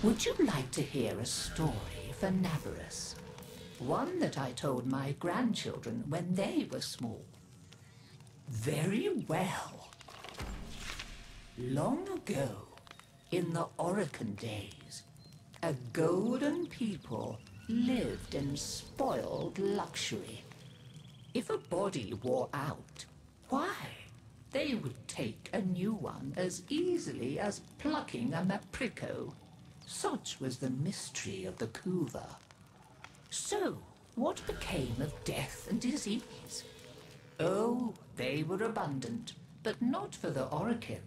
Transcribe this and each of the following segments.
Would you like to hear a story for Naberus? One that I told my grandchildren when they were small. Very well. Long ago, in the Orokin days, a golden people lived in spoiled luxury. If a body wore out, why, they would take a new one as easily as plucking a maprico. Such was the mystery of the Kuva. So, what became of death and disease? Oh, they were abundant, but not for the Orokin.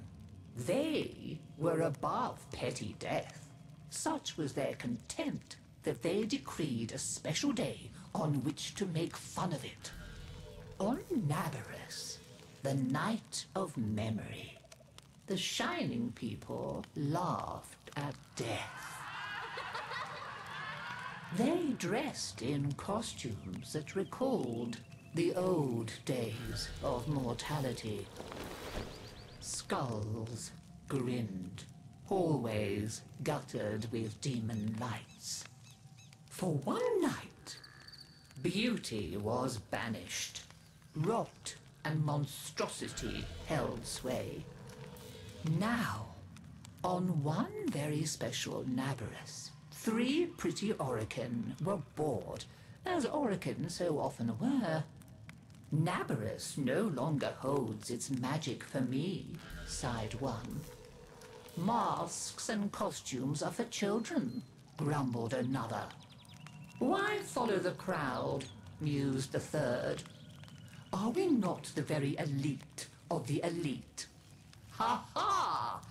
They were above petty death. Such was their contempt that they decreed a special day on which to make fun of it. On Naberus, the night of memory, the shining people laughed at death. They dressed in costumes that recalled the old days of mortality. Skulls grinned, hallways guttered with demon lights. For one night, beauty was banished. Rot and monstrosity held sway. Now, on one very special Naberus, 3 pretty Orokin were bored, as Orokin so often were. Naberus no longer holds its magic for me, sighed one. Masks and costumes are for children, grumbled another. Why follow the crowd, mused the third. Are we not the very elite of the elite? Ha ha!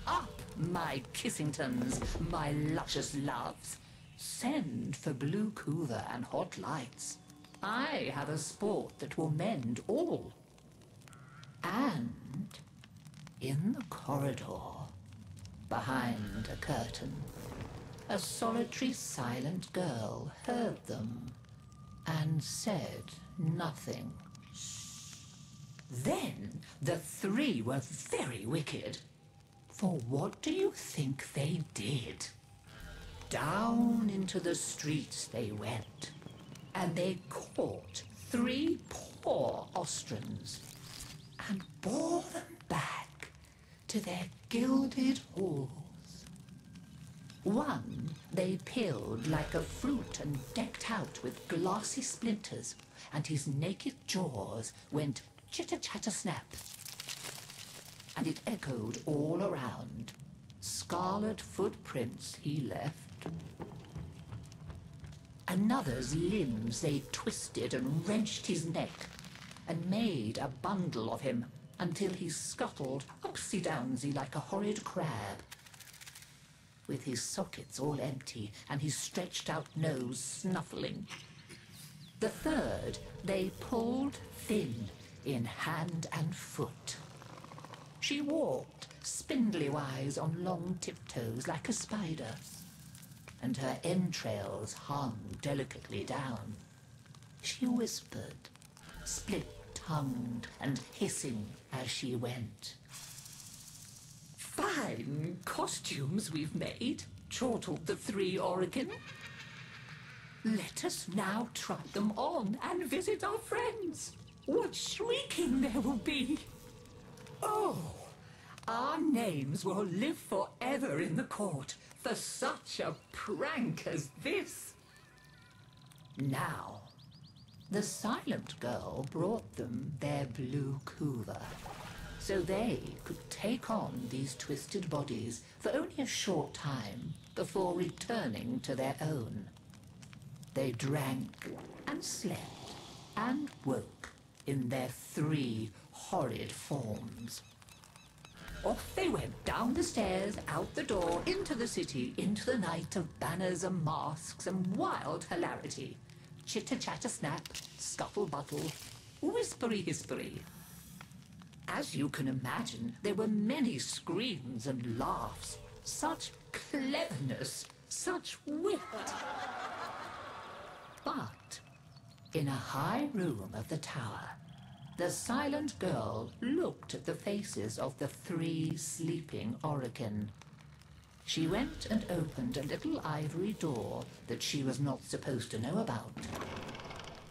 Up, my Kissingtons, my luscious loves. Send for blue Kuva and hot lights. I have a sport that will mend all. And in the corridor, behind a curtain, a solitary silent girl heard them and said nothing. Then the 3 were very wicked. For what do you think they did? Down into the streets they went, and they caught 3 poor Austrians and bore them back to their gilded halls. One they peeled like a fruit and decked out with glassy splinters, and his naked jaws went chitter-chatter-snap. And it echoed all around. Scarlet footprints he left. Another's limbs they twisted and wrenched his neck, and made a bundle of him until he scuttled upsy-downsy like a horrid crab, with his sockets all empty and his stretched-out nose snuffling. The third they pulled thin in hand and foot. She walked spindly-wise on long tiptoes like a spider, and her entrails hung delicately down. She whispered, split-tongued and hissing as she went. Fine costumes we've made, chortled the 3 Orokin. Let us now try them on and visit our friends. What shrieking there will be! Oh, our names will live forever in the court for such a prank as this. Now, the silent girl brought them their blue Kuva, so they could take on these twisted bodies for only a short time before returning to their own. They drank and slept and woke in their 3 horrid forms. Off they went down the stairs, out the door, into the city, into the night of banners and masks and wild hilarity. Chitter-chatter-snap, scuttle-buttle, whispery-hispery. As you can imagine, there were many screams and laughs. Such cleverness, such wit. But in a high room of the tower, the silent girl looked at the faces of the 3 sleeping Orokin. She went and opened a little ivory door that she was not supposed to know about,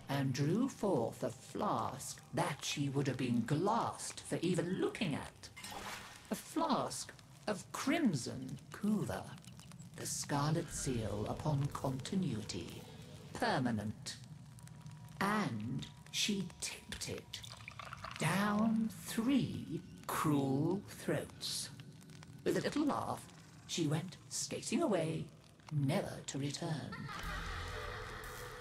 and drew forth a flask that she would have been glassed for even looking at. A flask of crimson kuva, the scarlet seal upon continuity, permanent. And she tipped it down 3 cruel throats. With a little laugh, she went skating away, never to return.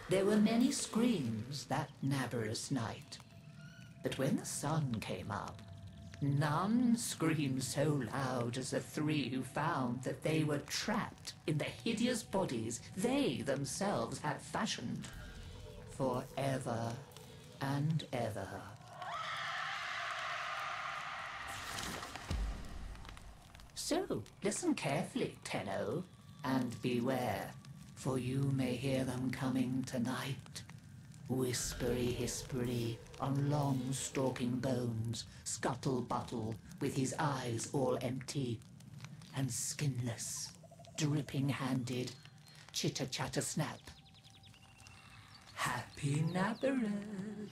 There were many screams that Naberus night, but when the sun came up, none screamed so loud as the 3 who found that they were trapped in the hideous bodies they themselves had fashioned forever and ever. So, listen carefully, Tenno, and beware, for you may hear them coming tonight. Whispery-hispery on long stalking bones, scuttle-buttle with his eyes all empty, and skinless, dripping-handed, chitter-chatter-snap. Happy Naberus!